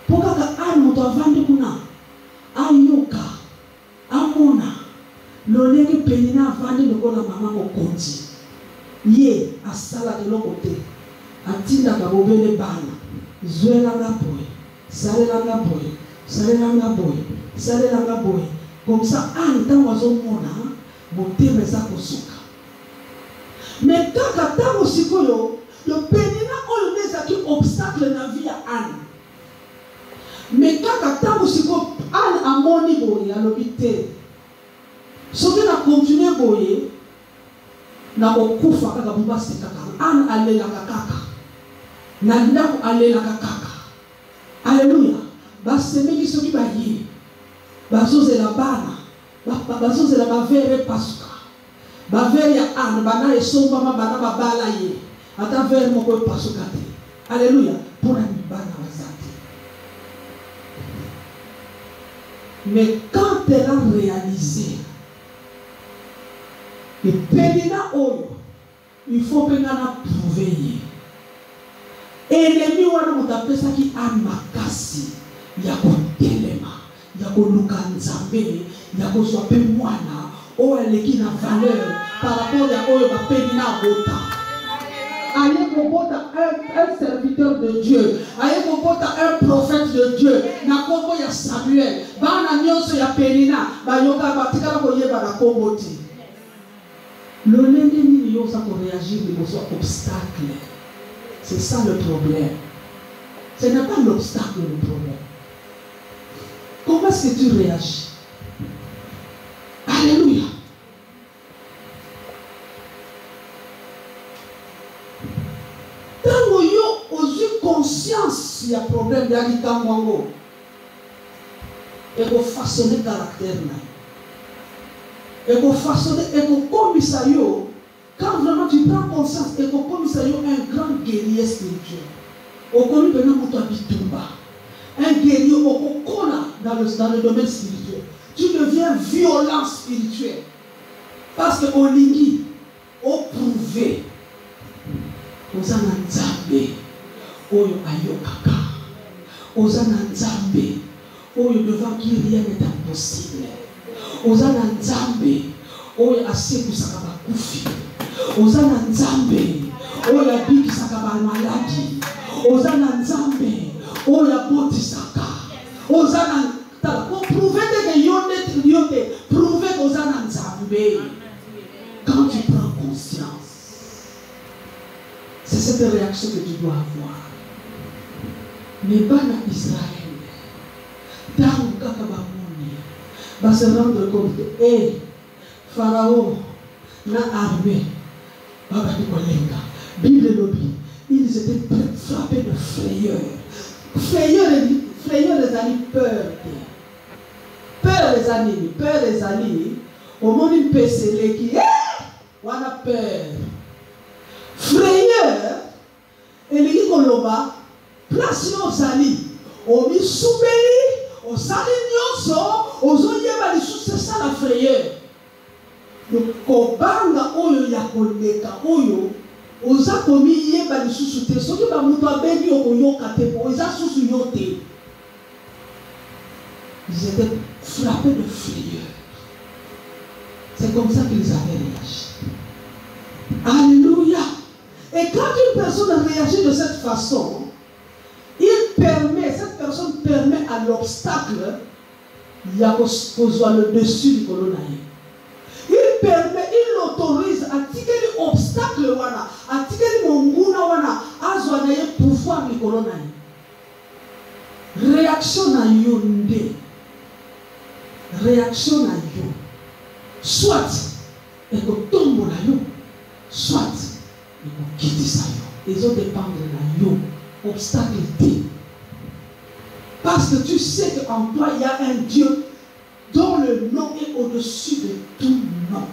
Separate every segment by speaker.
Speaker 1: Pourquoi Anne moto avandi kuna ayoka amona lolenge penina avandi lokola mama mokonzi ye asala de l'autre atinda ka bobele bana zwela nga boy salela nga boy salela nga boy salela nga boy comme ça Anne tango azomona motema eza kosuka mais kaka tango sikoyo le penina oyo nezaki obstacle na vie ya Anne mais kaka tango sikoyo Anne amoni boye alobi te soki na continue boye na kokufa kaka bubasi kaka Anne alelaka kaka na ndako alelaka kaka alléluia basemeki soki baye bazozela bana bazozela bavere pasuka bavere ya Anne bana esombama bana babala ye ata vere moko epasuka te alléluia mpona mibana baza te mais quand elle a réalisé et penina oyo il faut penga na prouver ye ennemi wana moto apesaki Anne makasi ya kotelema ya koluka nzambe ya kozwa mpe mwana oyo aleki na valeur par rapport ya oyo bapenina abota aye kobota un serviteur de Dieu aye kobota un prophète de Dieu na kombo ya Samuel bana nyonso ya penina bayoka batikala koyeba na kombo te lolenge nini yo oza koréagir liboso obstacle. C'est ça le problème. Ce n'est pas l'obstacle le problème. Comment est-ce que tu réagis? Alléluia. Tant que yo as conscience il y a problème de l'Itamwango et que façonner caractère et que façonner et que commissario. Quand vraiment tu prends conscience et que comme ça y a un grand guerrier spirituel, au connu de un guerrier au dans le domaine spirituel, tu deviens violent spirituel. Parce que au lingui, au prouvé, aux ananzambe, au ayokaka, aux ananzambe, au devant qui rien n'est impossible, aux ananzambe, au assez pour ça koufi. Ozana nzambe oya bikisaka ba maladi ozana nzambe oya botisaka ozana ta pour prouver que yote prouver que ozana nzambe. Quand tu prends conscience, c'est cette réaction que tu dois avoir. Mais bana Israël tangu kaka bamoni va se rendre compte que Pharaon na armée Bible lobby, ils étaient frappés de frayeur. Frayeur les amis, peur. Peur les amis. Au monde il peut se qui on a peur. Frayeur, et les Koloba, place aux amis. Au Missoubeli, au Salignoso, aux Oyeba, c'est ça la frayeur. Kobanga oyo ya koleka oyo oza komi yeba lisusu te soki ba muto abengi okoyoka te po oza susu yote. Ils étaient frappés de frayeur. C'est comme ça qu'ils avaient réagi. Alléluia. Et quand une personne réagit de cette façon, cette personne permet à l'obstacle il y a le dessus du colonnaire. Il autorise à tirer l'obstacle à tirer monguna wana azwa na ye pouvoir du colonnaire. Réaction na yonde. Réaction na yo. Soit et que tombe na yo, soit et que quitte ça yo. Ils ont dépendre na yo. Obstacle T. Parce que tu sais qu'en toi il y a un Dieu dont le nom est au-dessus de tout nom.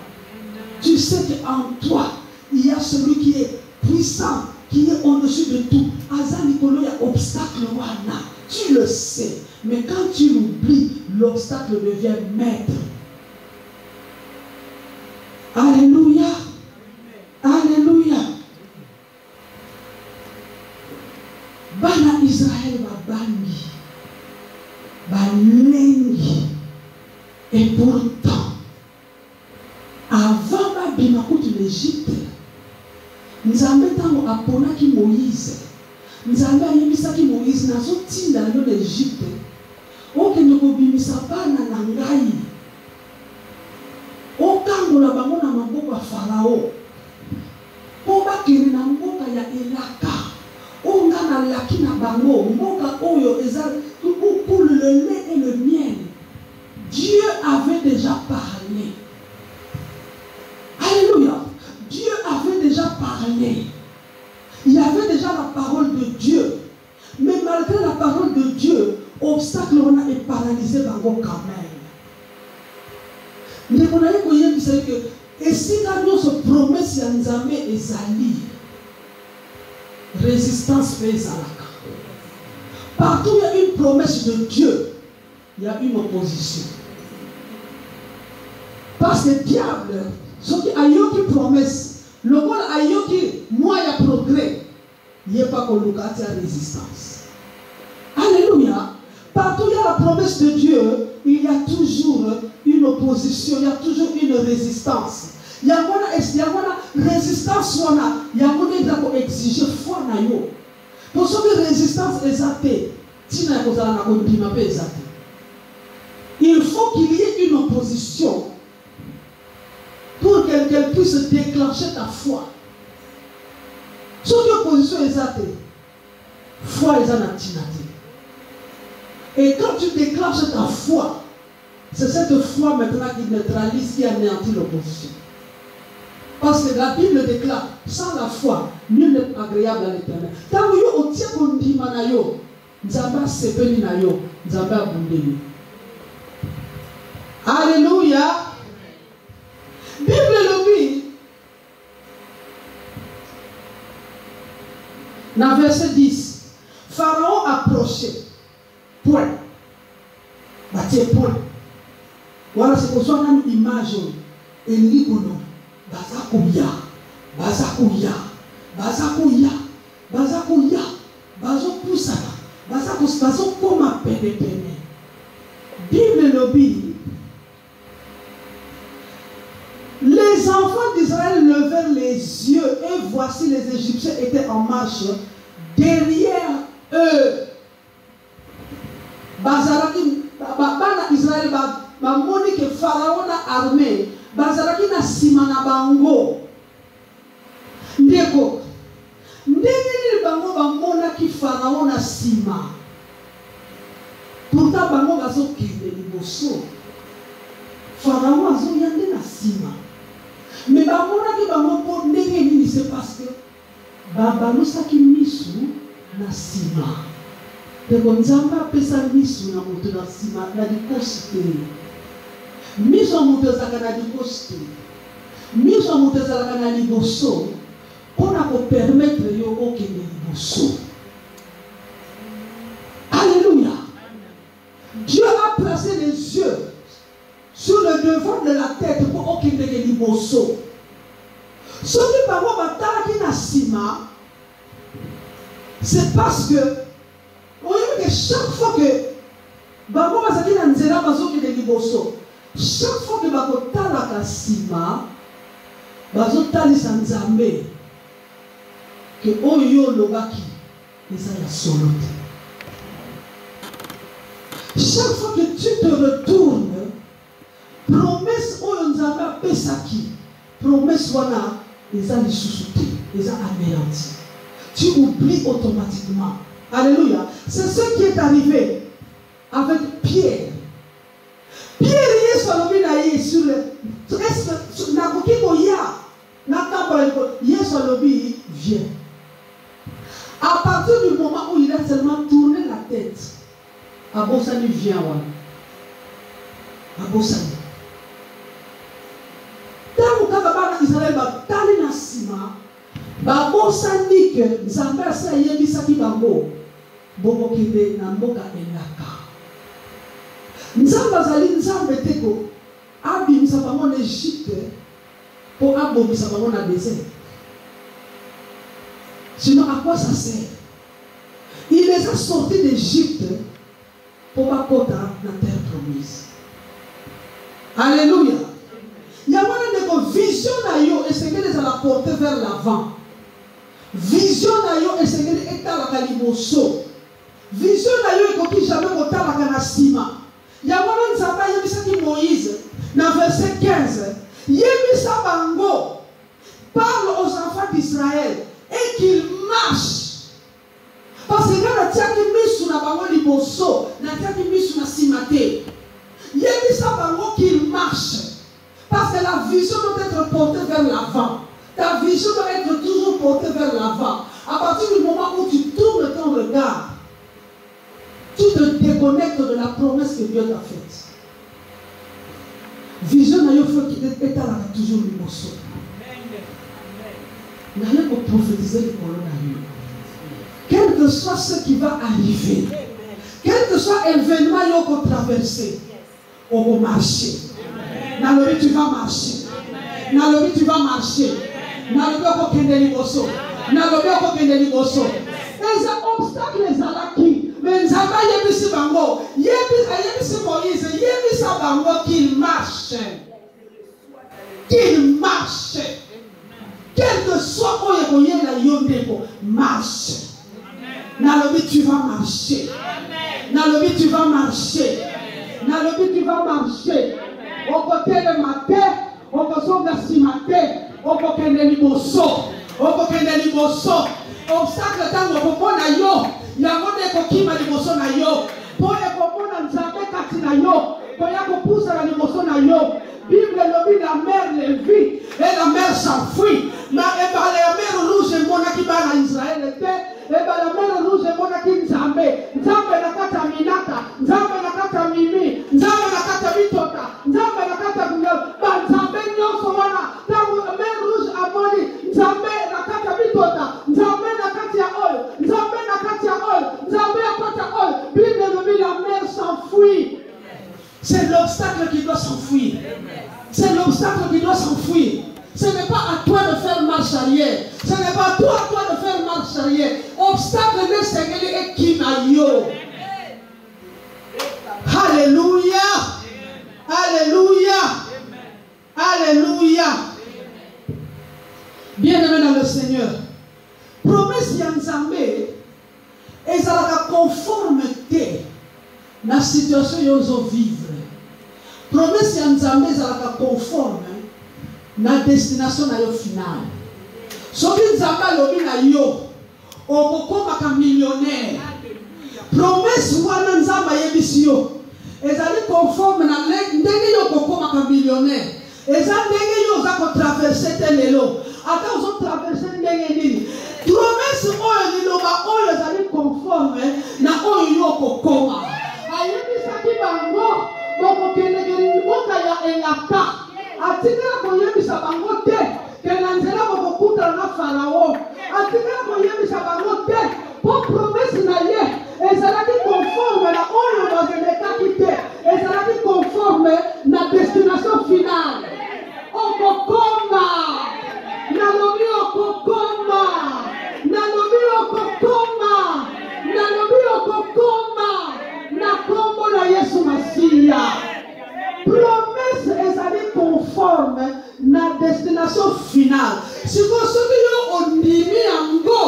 Speaker 1: Tu sais qu'en toi, il y a celui qui est puissant, qui est au-dessus de tout. Aza Nicolo, il y a obstacle wana. Tu le sais. Mais quand tu l'oublies, l'obstacle devient maître. Alléluia. Alléluia. Bana Israël va banni. balengi. Et pourtant, avant babima kutu l'Égypte, Nzambe tango aponaki Moïse, Nzambe ayebisaki Moïse nazotinda yo l'Égypte, okende kobimisa bana na ngai, okangola bango na maboko ya Farao, po bakende na mboka ya Elaka, onga na laki na bango, mboka oyo eza où le lait et le miel. Dieu avait déjà parlé. Alléluia. Dieu avait déjà parlé. Il y avait déjà la parole de Dieu. Mais malgré la parole de Dieu, obstacle on a est paralysé bango quand même. Mais on a dit que et si nous se promesse à Nzambe ezali, résistance pèse à la carte. Partout où il y a une promesse de Dieu, il y a une opposition. Parce que le diable, ce qui a une promesse, le monde a une moyen de progrès, il n'y a pas qu'on a résistance. Alléluia. Partout où il y a la promesse de Dieu, il y a toujours une opposition, il y a toujours une résistance. Il y a une résistance, il y a une exigence foi. Pour ce que résistance est athée, il faut qu'il y ait une opposition pour qu'elle puisse déclencher ta foi. Si l'opposition est athée, foi est athée. Et quand tu déclenches ta foi, c'est cette foi maintenant qui neutralise, qui anéantit l'opposition. Parce que la Bible déclare, sans la foi, nul n'est agréable à l'Éternel. Tant que vous avez un petit peu Nzamba sepeli na yo, Nzamba abundeli. Alléluia. Bible le dit. Dans verset 10, Pharaon approchait. Point. Bâtir point. Voilà, c'est pour ça qu'on a une image. Et nous disons, Bazakuya, Bazakuya, Bazakuya, Bazakuya, Bazopoussala. Bible le dit. Les enfants d'Israël levèrent les yeux et voici les Égyptiens étaient en marche derrière eux. Bazaraki, Israël, Monique et Pharaon a armé. Bazaraki na simana bango. Ndeko. Ndenge bango bamona ki Pharaon na sima. Pourtant bango bazo kende liboso. Pharaon azo yande na sima. Mais bamona ki bango po ndenge nini c'est parce que babalosaki misu na sima. Ndeko Nzamba pesa misu na moto na sima na likosi te. Misu moto zaka na likosi te. Misu moto zaka na liboso. On a pour permettre yo okende liboso. Alléluia. Dieu a placé les yeux sur le devant de la tête pour okende liboso. Ce qui parle bataki na sima, c'est parce que on dit que chaque fois que bango bazaki na nzela bazokende liboso, chaque fois que bakotala ka sima, bazotalisa Nzambe que oyo lobaki eza ya solo te. Chaque fois que tu te retournes, promesse oyo Nzambe apesaki, promesse wana eza lisusu te, eza anéanti. Tu oublies automatiquement. Alléluia. C'est ce qui est arrivé avec Pierre. Pierre Yesu alobi na ye sur le nakoki koya nakamba Yesu alobi viens. À partir du moment où il a seulement tourné la tête, Abosani vient. Abosani. Tant que Israël va taler na sima, Abosani que Nzambe sa yebisaki bango, bobo kende na mboka Elaka. Nzambe azali Nzambe teko, abimisa bango en Égypte, pour abomisa bango na désert. Sinon, à quoi ça sert? Il les a sortis d'Égypte pour ma côte dans la terre promise. Alléluia. Il y a une vision et c'est qu'elle les a porter vers l'avant. Vision et c'est qu'elle est à la caliboso. Vision et qu'il jamais monté à la canasima. Il y a un Zaba qui Moïse, dans verset 15. Yemisa Bango parle aux enfants d'Israël et qu'ils marchent. Parce que quand tu as mis sur la bango liboso, tu as mis sur la simate. Yemisa Bango qu'ils marchent. Parce que la vision doit être portée vers l'avant. Ta vision doit être toujours portée vers l'avant. À partir du moment où tu tournes ton regard, tu te déconnectes de la promesse que Dieu t'a faite. Vision n'a pas fait qu'il est toujours le morceau. N'a pas pour prophétiser le coronavirus. Quel que soit ce qui va arriver, quel que soit l'événement qu'on traverse, on va marcher. Dans le vie, tu vas marcher. Dans le vie, tu vas marcher. Dans le vie, on va kende liboso. Dans le vie, on va kende liboso. Les obstacles, les alaki. Mais Nzamba yebisi bango. Yebisi Moïse. Yebisi bango qu'il marche. Qu'il marche. Quel que soit où il y a la yondeko, marche. Dans le vie, tu vas marcher. Dans le vie, tu vas marcher. Dans le vie, tu vas marcher. Au côté de matin, au côté de si matin, au côté de liboso, au côté de liboso. Obstacle tango kopona yo, yango ndeko kima liboso na yo. Pole kopona nzambe kati na yo, poya kopusa na liboso na yo. Bible lobi la mer le vit et la mer s'enfuit. Na eba la mer rouge mona ki bana Israël était. Eba la mer rouge mona ki nzambe. Nzambe na kata minata, nzambe na kata mimi, nzambe na kata bitota, nzambe na kata ba nzambe nyonso wana. Tango mer rouge amoni, nzambe na kata bitota, nzambe na kata ya oil, nzambe na kata ya oil, nzambe na kata oil. Bible lobi la mer s'enfuit. C'est l'obstacle qui doit s'enfuir. C'est l'obstacle qui doit s'enfuir. Ce n'est pas à toi de faire marche arrière. Ce n'est pas à toi de faire marche arrière. Obstacle de Seigneur et qui m'aille. Alléluia. Alléluia. Alléluia. Bien-aimé dans le Seigneur. Promesse Yanzambe et ça la conformité dans la situation que vous vivez. Promesse ya Nzambe ezalaka conforme na destination na yo finale. Soki Nzambe alobi na yo okokomaka millionnaire. Promesse wana Nzambe ayebisi yo ezali conforme na ndenge yo okokomaka millionnaire. Eza ndenge yo oza kotraverse te lelo. Ata ozo traverse ndenge nini. Promesse oyo liloba oyo ezali conforme na oyo yo okokoma. Ayebisaki bango bokokendeke mboka ya elaka atikala koyebisa bango te ke na nzela bokokutana na Farao atikala koyebisa bango te po promese na ye ezalaki conforme na oyo bazalekaki te ezalaki conforme na destination finale okokoma nalobi okokoma nalobi okokoma nalobi okokoma na kombo na Yesu Masia. Promesse ezali conforme na destination finale. Siko soki yo ondimi yango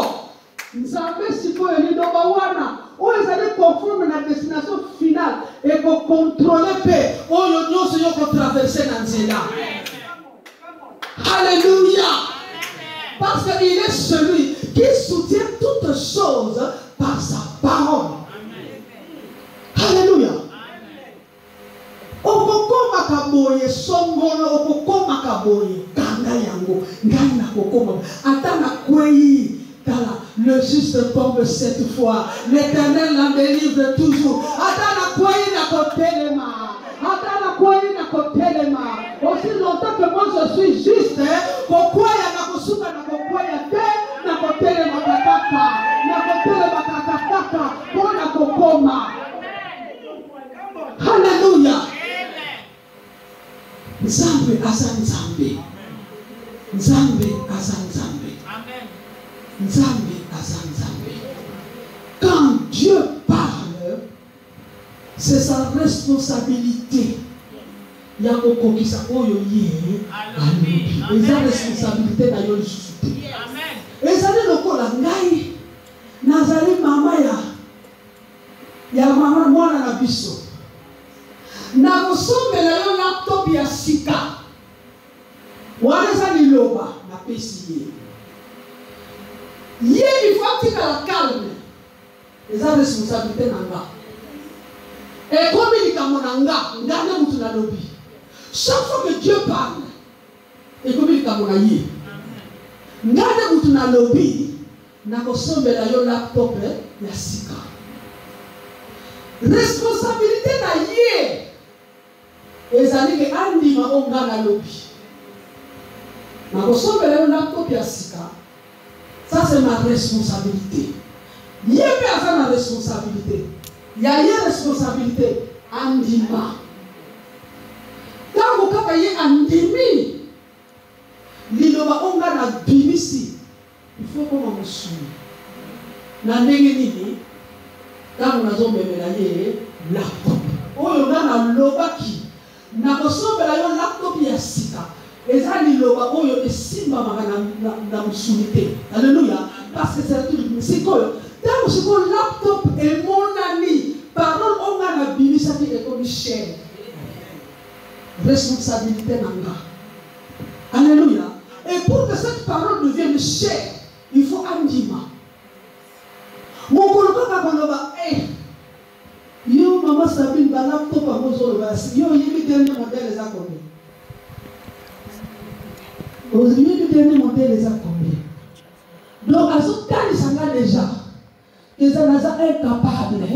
Speaker 1: Nzambe siko elidoba wana oyo ezali conforme na destination finale et ko contrôler pe oyo nyonso yo ko traverser na nzela. Alléluia. Parce qu'il est celui qui soutient toutes choses par sa parole. Alléluia. Okokoma kaboye songolo okokoma kaboye kanga yango ngai na kokoma atana kwei tala le juste tombe cette fois l'Éternel la délivre toujours atana kwei na kotelema aussi longtemps que moi je suis juste kokwaya na kosuka na kokwaya te na kotelema kaka pona kokoma. Alléluia. Nzambe aza Nzambe. Nzambe aza Nzambe. Nzambe aza Nzambe. Quand Dieu parle, c'est sa responsabilité. Il y a beaucoup qui s'appellent ils ont responsabilité dans leur société. Et ça dit le corps là, Nazari mama ya mama mwana na biso. Na kosombela yo laptop ya sika. Wana za liloba na pesi ye. Il faut que la calme. Les responsabilités nanga. Et comme il y a mon anga, ngane mutu na lobi. Chaque fois que Dieu parle, et comme il y a mon aïe, ngane mutu na lobi, na kosombela yo laptop ya sika. Responsabilité na ye. Ezali ke andima onga na lobi. Na kosombela yo laptop ya sika. Ça c'est ma responsabilité. Il y a une responsabilité. Il y a une responsabilité. Andima. Quand vous avez andimi, l'ilova onga na bimisi. Il faut qu'on me suive. Na nengeni, quand on a zombé médaillé, laptop. Oh, on a na lobaki. Na kosombela yo laptop ya sika. Et ça, l'ilova, oh, yo esimba na musulité. Alléluia. Parce que c'est un truc. C'est quoi? Tant que mon laptop est mon ami, parole on a la Bible, ça qui est comme cher. Responsabilité nanga. Alléluia. Et pour que cette parole devienne chère, il faut andima. Mon coloca kabaloba, yo maman Sabine, ba laptop à vos oreilles. Yo yemi dernier modèle les a combien? Aujourd'hui le dernier modèle les a combien? Donc à ce temps ils sont là déjà. Ils sont incapables.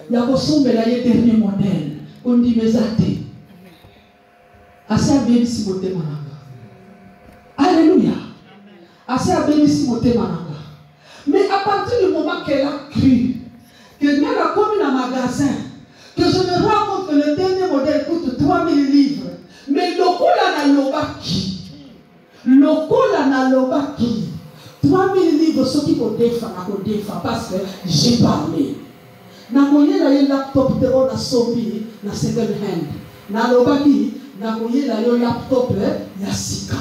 Speaker 1: Il y a le dernier modèle. On dit mes athées. Assez bien si vous mananga. Alléluia. Assez bien si vous mananga. Mais à partir du moment qu'elle a cru que elle a commis un magasin, que je me rends compte que le dernier modèle coûte 3000 livres, mais le cola n'a lobaki. Le cola n'a lobaki. 3000 livres, ceux qui vont défendre, parce que j'ai parlé. Na koye la yo laptop de on a sobi na second hand. Na lobaki na koye la yo laptop ya sika.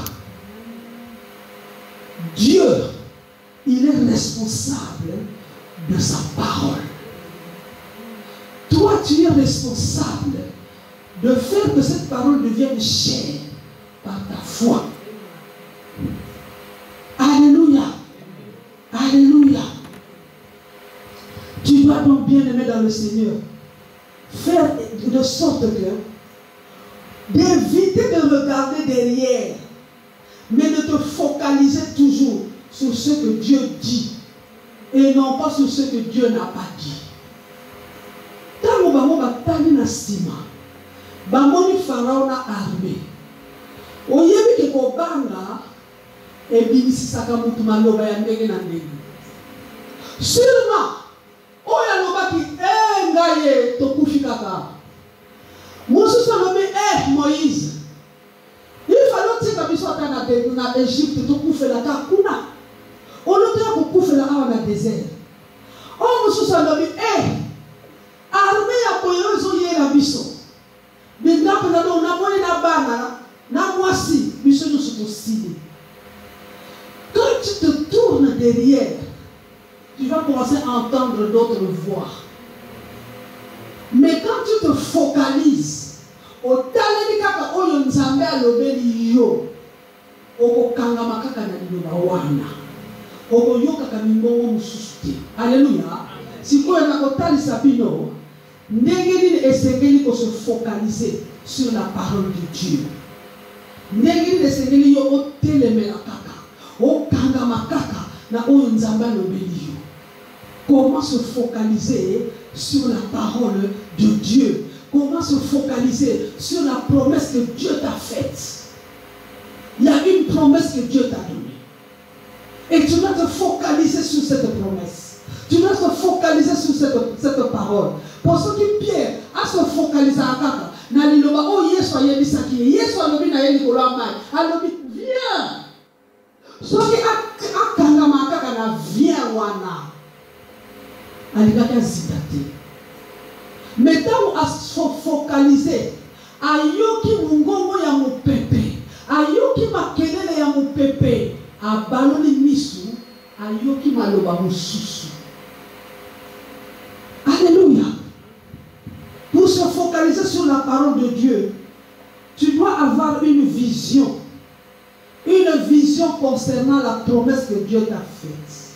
Speaker 1: Dieu, il est responsable de sa parole. Toi, tu es responsable de faire que cette parole devienne chère par ta foi. Alléluia. Alléluia. Tu dois donc bien aimer dans le Seigneur. Faire de sorte que d'éviter de regarder derrière, mais de te focaliser toujours sur ce que Dieu dit et non pas sur ce que Dieu n'a pas dit. Tant que vous avez na sima, bamoni Pharaon a armé. Oyebi ke kobanga et bimisisaka mutu maloba ya ndenge na ndenge. Sûrement, oya lobaki ngaye tokufikaka. Mosusu alobi Moïse. Il fallait que biso atana na Égypte tokufela ka kuna. Olotoya kokufela awa na désert. O mosusu alobi armée ya koyo ezoyela biso. Bingape na do na moni na bana na mwasi biso nyonso tosili. Quand tu te tournes derrière, tu vas commencer à entendre d'autres voix. Mais quand tu te focalises, au talent kaka oyo nzambe alobeli yo, okokanga makaka na liloba wana, okoyoka kamingongo mususu. Alléluia. Si vous avez kotalisa bino, ndenge nini esengeli ko se focaliser sur la parole de Dieu. Ndenge nini esengeli yo otelemela kaka. Comment se focaliser sur la parole de Dieu? Comment se focaliser sur la promesse que Dieu t'a faite? Il y a une promesse que Dieu t'a donnée. Et tu dois te focaliser sur cette promesse. Tu dois te focaliser sur cette parole. Pour ce qui Pierre a se focalisé à kaka. Naliloba oh Yesu ayebisaki. Yesu alobi na yeli kolo amai. Alobi viens. Soki akanga makaka na viens wana. Alikaka zidate. Mettons à se focaliser. Ayoki mungongo ya mupepe. Ayoki makelele ya mupepe. Abaloli misu. Ayoki maloba mususu. Alléluia. Pour se focaliser sur la parole de Dieu, tu dois avoir une vision. Une vision concernant la promesse que Dieu t'a faite.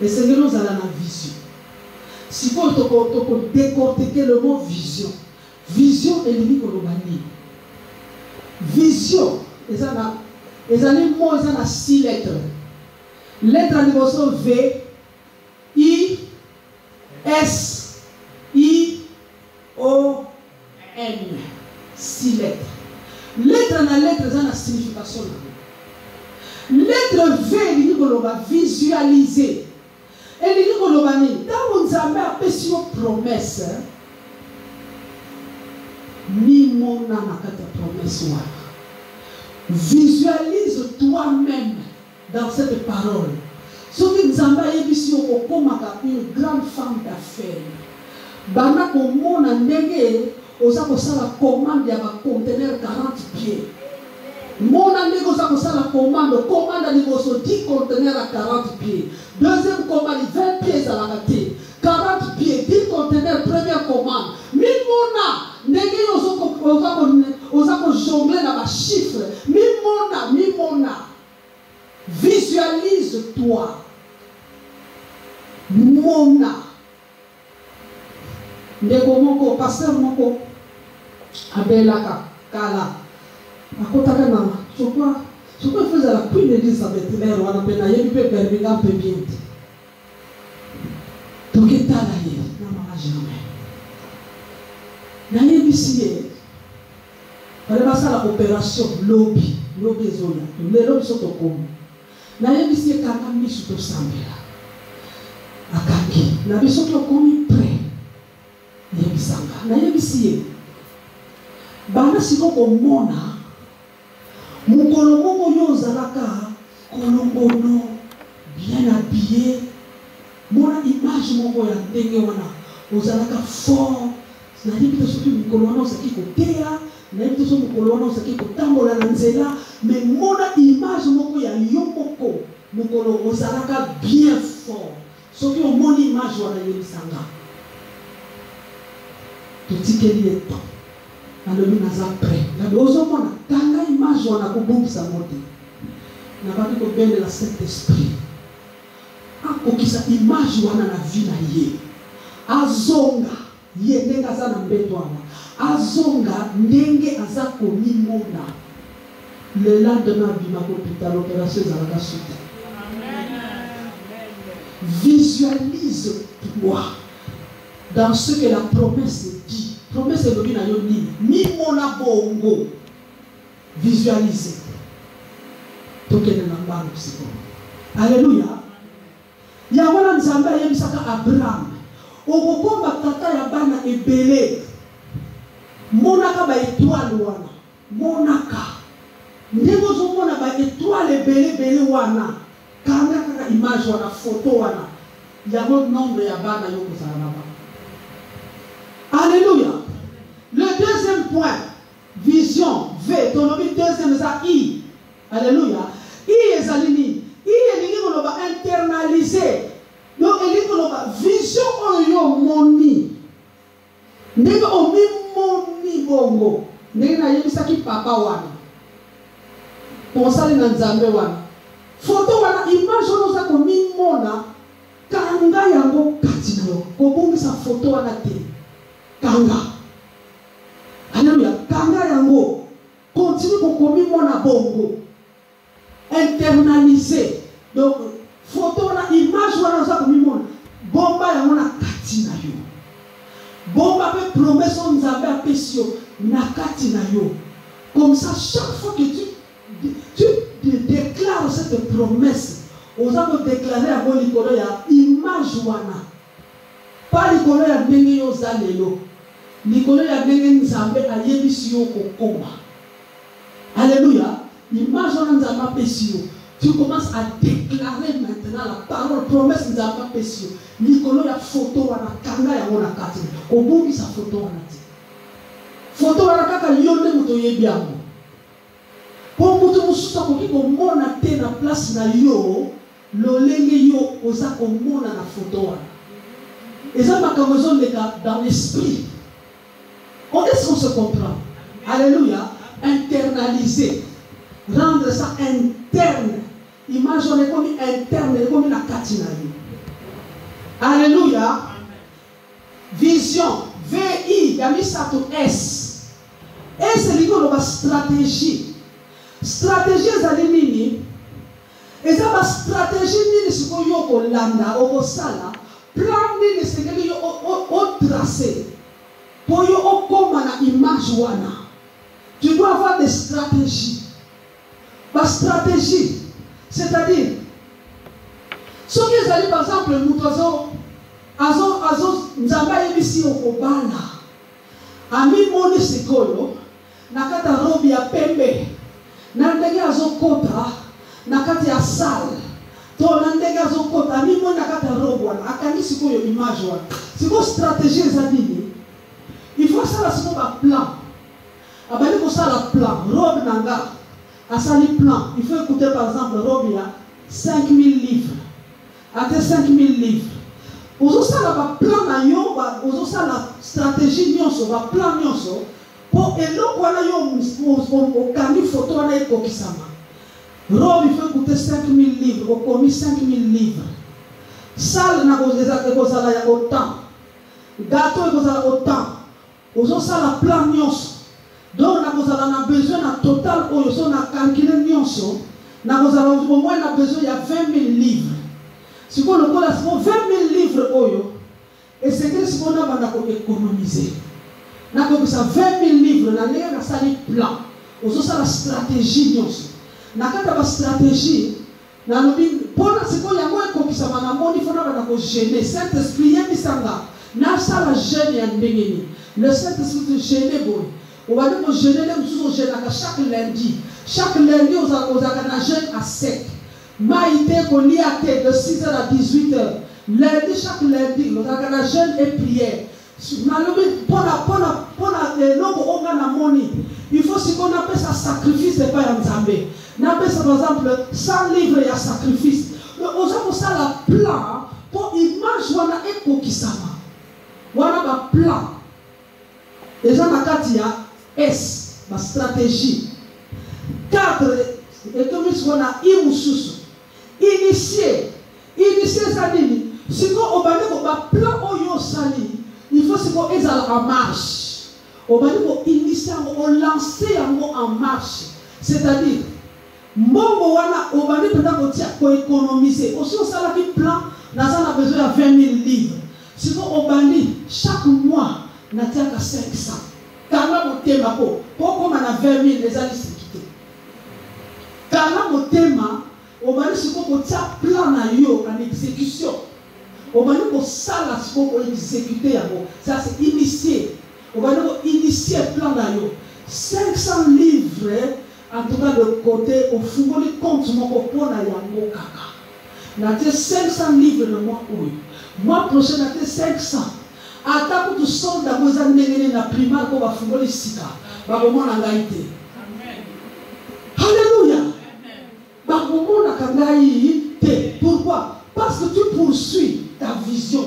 Speaker 1: Et c'est que nous allons la vision. Si vous décortiquer le mot vision, vision est l'unique au Lomani. Vision, les mots, ils ont 6 lettres. Lettre à niveau V, I, S, I, O, N. 6 lettres. Lettre à lettre, ils ont la signification. Lettre V, l'unique au Lomani, visualiser. Et l'unique au Lomani, dans vous avez appelé sur promesse. Ni mon âme à promesse. Visualise toi-même dans cette parole. Ce que nous avons une grande femme d'affaires. Bana komo na ndenge oza kosala commande ya ba conteneur 40 pieds. Mon ndenge oza kosala commande liboso 10 conteneurs à 40 pieds. Deuxième commande 20 pieds à la raté. 40 pieds, 10 conteneurs, première commande. Mimona ndenge oza ko jongler na ba chiffre. Mimona. Visualise-toi. Mona. Ndeko moko, pasteur moko. Abelaka, kala. Akotaka na. Je crois que faisait la Queen Elizabeth l'air wana pena yebi pe Birmingham pe bien. Donc etala ye na mama jamais. Na yebi siye. Pale basa la opération lobby zoya. Le lobby soto komo. Na yebi siye kanga misu to sambela. Akangi. Na biso to komi prêt. Yebi sanga. Na yebi siye. Bana siko ko mona. Mukolo moko yo zalaka kolongono bien habillé. Mona image moko ya ndenge wana. Ozalaka fort. Na yebi to soki mukolo wana osaki koteya. Na yebi to soki mukolo wana osaki kotambola na nzela. Mais mona image moko ya yo moko. Mukolo ozalaka bien fort. Soki omoni image wana yebisanga. Totikeli eto. Alobi naza prêt. Na dozo mona tanga image wana kobongisa mote. Na baki ko bende la Saint-Esprit. Akokisa image wana na vie na ye. Azonga ye ndenge aza na mbeto wana. Azonga ndenge aza komimona. Le lendemain bima ko hôpital l'opération ezalaka soute. Visualise-toi dans ce que la promesse dit. Promesse est le na yo ni mona bongo. Visualiser. Tokene na mbango siko. Alléluia. Ya wana nzambe yebisaka Abraham. Okokomba tata ya bana ebele. Monaka ba étoile wana. Monaka. Ndeko zo mona ba étoile ebele wana. Kanga kaka image wana photo wana. Ya mon nombre ya bana yo kozala na ba. Alléluia. Le deuxième point, vision, V, ton nom deuxième, ça I. Alléluia. I est alini. I est lié qu'on va internaliser. Donc, il dit qu'on va vision oyo moni. N'est pas au moni bongo. N'est pas yebisa ki papa wana. Pour ça, les nzambe wana. Photo wana image on osa ko mimona. Kanga yango katina yo. Ko bongi sa photo wana te. Kanga. Alléluia. Kanga yango. Continue pour commis mon bongo. Internaliser. Donc, photo na image wana za commis mon. Bomba yango na katina yo. Bomba pe promesse on nzambe apesio na katina yo. Comme ça, chaque fois que tu déclares cette promesse, on va déclarer à mon likolo ya image wana. Pas likolo ya ndenge yo zalelo. Likolo ya ndenge nzambe ayebisi yo kokoma. Alléluia. Image wana nzambe apesi yo. Tu commences à déclarer maintenant la parole, promesse de la péché. Nicolas, il y a photo, il y a kanga, il y a mon akati. Au bout de sa photo, on a dit. Photo, il y a kaka, il y a bien. Pour que tu sois comme on a été na place na yo, l'olenge yo, osa comme on a la photo. Et ça, ma maison dans l'esprit. Est-ce qu'on se comprend? Alléluia. Internaliser. Rendre ça interne. Image, on est comme interne, comme la katina. Alléluia. Vision. VI. Il y a mis ça tout S. S, c'est une stratégie. Stratégie, c'est une et ça, ma stratégie, c'est que vous avez landa, au sala. Plan, c'est que vous avez tracé. Pour vous avoir une image. Tu dois avoir des stratégies. Ma stratégie, c'est-à-dire, ce qui est allé par exemple, nous avons ici au Kobana. Ami moni sekoyo, nakata robi ya pembe, nandege azokota, nakati ya sale, to nandege azokota, ami moni nakata robwana, akani sekoyo image wana. C'est quoi stratégie za nini? Il faut ça la sekoyo plan. Abali ko ça la plan, robe nanga. À ça les plans, il faut écouter par exemple robe il y a 5000 livres. À 5000 livres. Ozo ça la plan na yo, ozo ça la stratégie nyonso, va plan nyonso. Pour eloko wana yo au kani photo na eko kisama. Robe il faut écouter 5000 livres, au commis 5000 livres. Salle na kozala ya autant. Gâteau kozala autant. Ozo ça la plan nyonso. Donc, nous avons besoin d'un total, nous avons calculé, nous avons au moins besoin de 20 000 livres. Si vous avez 20 000 livres, et c'est ce qu'on a économisé. Nous avons 20 000 livres, nous avons un plan, nous avons la stratégie. Nous avons la stratégie. Nous avons ce qu'on a gêné. Saint-Esprit, le Saint-Esprit est gêné. On va dire que jeûner chaque lundi. Chaque lundi, on a un jeûne à 7. Maïté, qu'on lit à tête de 6h à 18h. Lundi, chaque lundi, on a un jeûne et prière. Il faut ce qu'on appelle ça sacrifice de Père Nzambé. On appelle ça par exemple 100 livres et un sacrifice. On a ça la plan pour image on a éco qui sama. On a un plan. Les gens à Katia. S, ma stratégie. 4, et comme on a initié. Initier ça dit, si on va plan au sali, il faut que on est en marche. On va initier, on lancer en marche. C'est-à-dire, on va économiser. Aussi, on a plan, on a besoin de 20 000 livres. Si on va chaque mois, on a 500. Kala motema pour na 20 000 les années sécurité. Kala motema on va dire ko plan na yo en exécution. On va dire ko sala ko exécuter yabo. Ça c'est initier. On va dire initier plan na yo. 500 livres en tout cas de côté au fungoli compte moko pona yango kaka. Na 500 livres le mois où. Mois prochain na 500. Ata tu sors da moza ndengene na primaire ko bafungoli sika babomona ngaite. Alléluia. Babomona kangaite. Pourquoi? Parce que tu poursuis ta vision.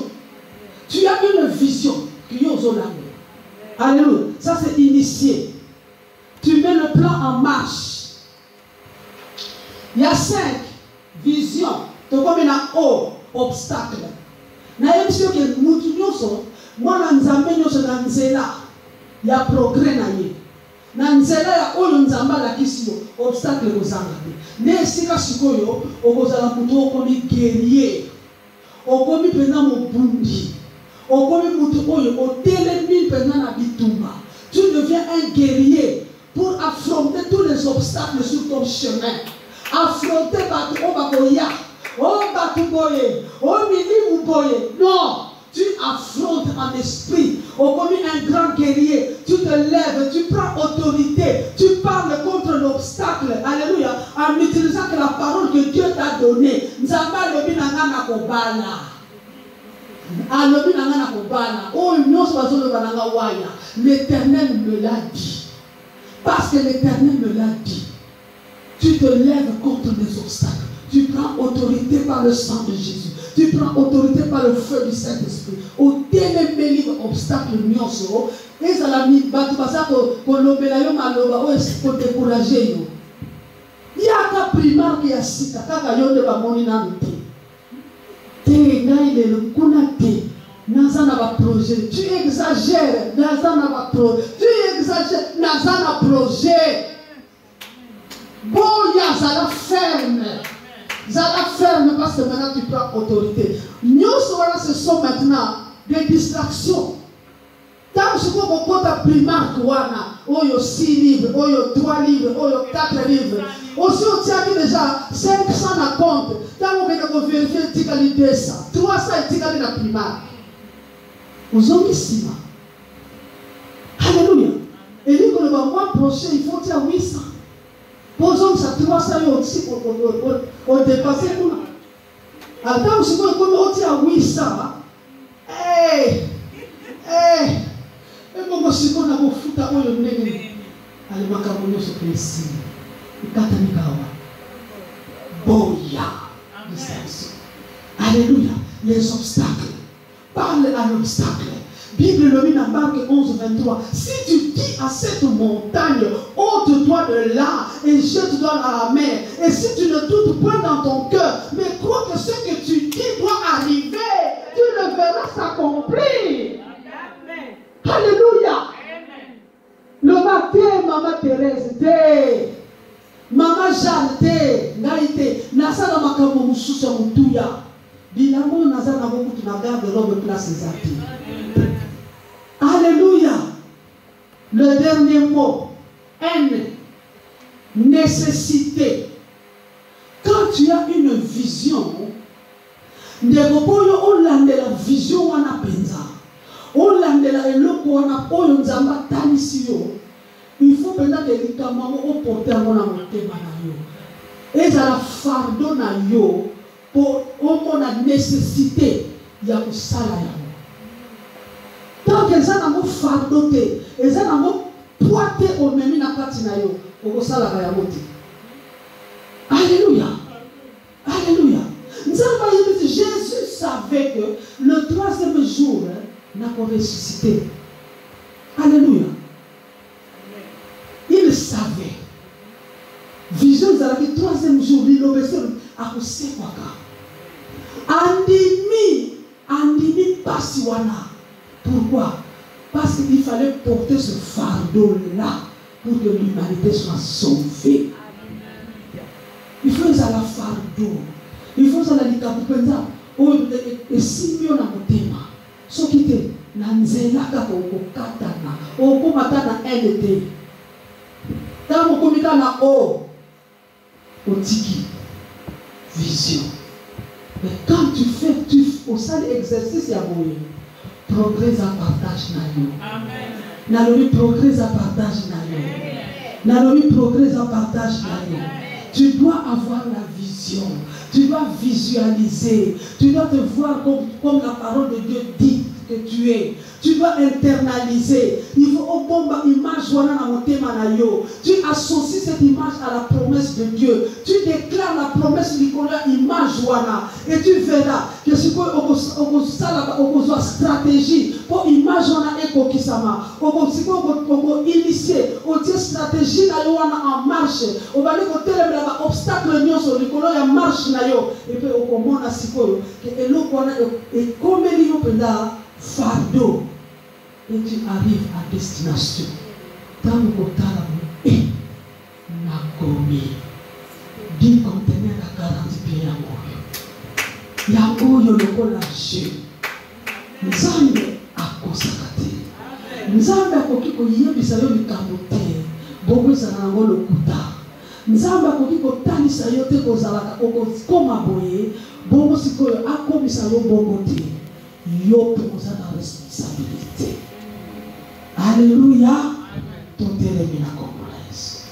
Speaker 1: Tu as une vision qui est aux olango. Alléluia. Ça c'est initié. Tu mets le plan en marche. Il y a 5 visions. Tu comme un obstacle. Na émission que nous tous moi, nzambe nyonso na nzela ya progrès na ye. Na nzela ya oyo nzamba la kisio obstacle kozanga te. Ne esika sikoyo okozala mutu okomi guerrier. Okomi pena mobundi. Okomi mutu oyo otelemi pena na bitumba. Tu deviens un guerrier pour affronter tous les obstacles sur ton chemin. Affronter batu obakoya. Oh batu boye. Oh mini boye. Non. Tu affrontes en esprit, comme un grand guerrier, tu te lèves, tu prends autorité, tu parles contre l'obstacle, alléluia, en utilisant que la parole que kobala. Alobi nanga na kobala. Oh, nyonso bazoloba nanga waya. L'Éternel me l'a dit. Parce que l'Éternel me l'a dit. Tu te lèves contre les obstacles. Tu prends autorité par le sang de Jésus. Tu prends autorité par le feu du Saint-Esprit. Au téléméli obstacle nyonso. Et ça l'a mis batu basa ko lobela yo maloba o pour décourager yo. Il y a un primaire qui a sita kaka yo de ba moni na nte. Te ngai le kunate. Nazana ba projet. Tu exagères. Nazana ba projet. Tu exagères. Nazana projet. Boya zala ferme. Zala ferme parce que maintenant tu prends autorité. Nous ce sont maintenant des distractions. Tant que vous avez un primaire, il y a 6 livres, il y a 3 livres, il y a 4 livres. Aussi, on tient déjà 500 à compte. Tant que vous avez vérifié, il y a 200. 300 il y a la primaire. Vous avez ici. Alléluia. Et lui, quand le mois prochain, il faut dire 800. Posons ça 300 aussi pour dépasser. Alors, quand vous avez 800, hey! Et moi, si on a beau foutre à le nez, allez, ma camoufle se précise. Et Katanikawa. Boya. Alléluia. Les obstacles. Parle à l'obstacle. Bible le dit dans Marc 11, 23. Si tu dis à cette montagne, ôte-toi de là et jette-toi dans la mer. Et si tu ne doutes point dans ton cœur, mais crois que ce que tu dis doit arriver, tu le verras s'accomplir. Alléluia. Le matin, Maman Thérèse, Maman Jeanne, Naïté, Nasana Makamo Moussoussa Moutouya, Bilamo Nazana Mokutu Nagar de l'homme place Zati. Alléluia. Le dernier mot, N, nécessité. Quand tu as une vision, on l'a la vision wana penza. On l'a la eloko wana oyo nzamba tanisi yo. Il faut maintenant que les camarades au porter mon amotema na yo. Et ça la fardeau na yo pour au la nécessité ya kusala ya. Tant que ça na mo fardeau te, et ça na mo poité au memi na kati na yo, au sala ya moti. Alléluia. Alléluia. Jésus savait que le 3e jour n'a pas ressuscité. Alléluia. Il savait. Vision de la 3e jour, il obéissait à Kosekwaka. Andimi Pasiwana. Pourquoi? Parce qu'il fallait porter ce fardeau-là pour que l'humanité soit sauvée. Il faut que ça la fardeau. Il faut que ça la likapupenza. Et si mieux na motema. Ce qui était nanzela kaka okokatana. Okomatana NT. Tant okomika na o. Otiki. Vision. Mais quand tu fais, au sein de l'exercice, il y a beau. Progrès à partage na yo. Amen. Nalobi progrès à partage na yo. Nalobi progrès à partage na yo. Tu dois avoir la vision. Tu dois visualiser. Tu dois te voir comme la parole de Dieu dit que tu es. Tu dois internaliser. Il faut au bon image tu associes cette image à la promesse de Dieu. Tu déclares la promesse de la image et tu verras que ce que la stratégie pour image et kisama. Initier au stratégie en marche. On va dire que tel obstacle sur le marche et puis au comment à sikoyo que et comme il y a fardeau et tu arrives à destination. Dans le côté et Nagomi 10 conteneurs à 40 pieds Yangoyo le collage. Nzambe a consacré. Nzambe a koki ko yebisa yo likabote. Bongo zanango le kuta. Nzambe a koki ko tanisa yo te ko zalaka koma boye. Bongo sikoyo akomisa yo bongo te. Yo pe ko za responsabilité. Alléluia. Totelemina congolaise.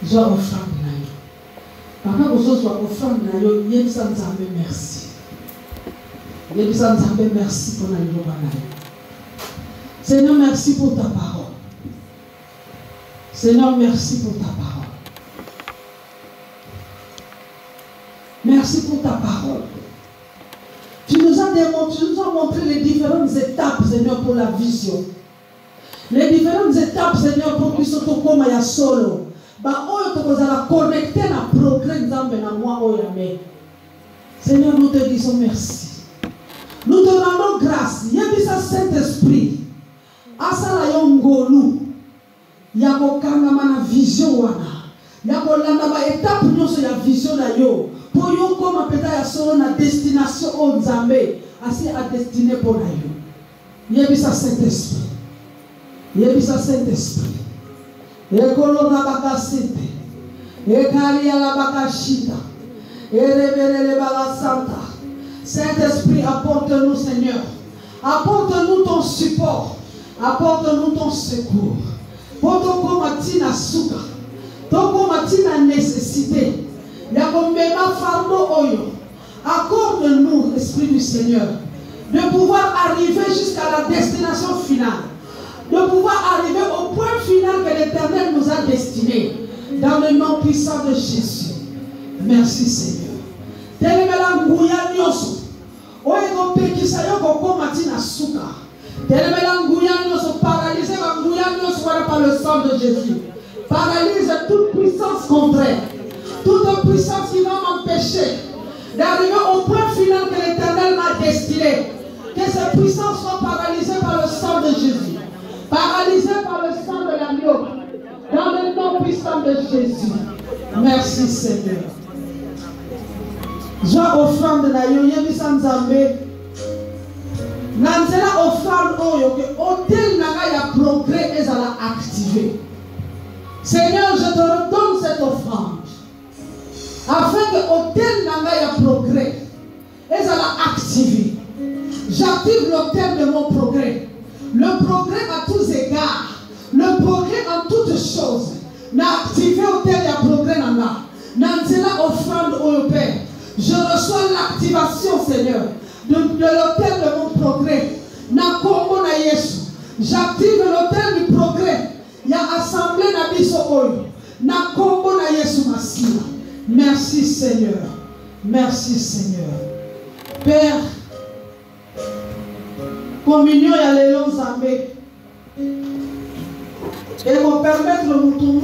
Speaker 1: Joa offrande na yo. Papa ko zo ozwa offrande na yo yebisa Nzambe merci. Yebisa Nzambe merci pour la liloba na yo. Seigneur, merci pour ta parole. Seigneur, merci pour ta parole. Merci pour ta parole. Tu nous as montré les différentes étapes, Seigneur, pour la vision. Les différentes étapes, Seigneur, pour que ce soit comme ya solo. Bah, tu vas connecter na progrès Nzambe na moi oyame. Seigneur, nous te disons merci. Nous te rendons grâce. Yebisa Saint-Esprit. Asala yongolu. Yako kangama na vision wana. Yako landa ba étape nyonso ya vision na yo. Pour yo comme peta ya solo na destination o Nzambe. Asi a destiné pour na yo. Yebisa Saint-Esprit. Yebisa Saint-Esprit. Ekolo rabaka sente. Ekali ala baka shita. Erebele bala santa. Saint-Esprit, apporte-nous, Seigneur. Apporte-nous ton support. Apporte-nous ton secours. Pour ton commatina souka. Ton commatina nécessité. Yakombema fardo oyo. Accorde-nous, Esprit du Seigneur, de pouvoir arriver jusqu'à la destination finale. De pouvoir arriver au point final que l'Éternel nous a destiné. Dans le nom puissant de Jésus. Merci, Seigneur. Telemela nguya nyoso. Oego pekisa yoko komatina suka. Telemela nguya nyoso, paralysé ma nguya nyoso par le sang de Jésus. Paralyse toute puissance contraire. Toute puissance qui va m'empêcher d'arriver au point final que l'Éternel m'a destiné. Que ces puissances soient paralysées par le sang de Jésus. Paralysées par le sang de l'agneau. Dans le nom puissant de Jésus. Merci Seigneur. Joie offrande na yo yebisa Nzambe. Nanzela offrande oyo que hôtel nanga ya progrès ezala activé. Seigneur, je te redonne cette offrande. Afin que hôtel nanga ya progrès ezala activé. J'active l'hôtel de mon progrès. Le progrès à tous égards. Le progrès en toutes choses. Na activé hôtel ya progrès nanga. Nanzela offrande oyo Père. Je reçois l'activation, Seigneur, de l'hôtel de mon progrès. Na kombo na Yesu. J'active l'hôtel du progrès. Il y a assemblée na biso oyo. Na kombo na Yesu Masina. Merci Seigneur. Merci Seigneur. Père, communion ya lelo Nzambe. Et me permettre de nous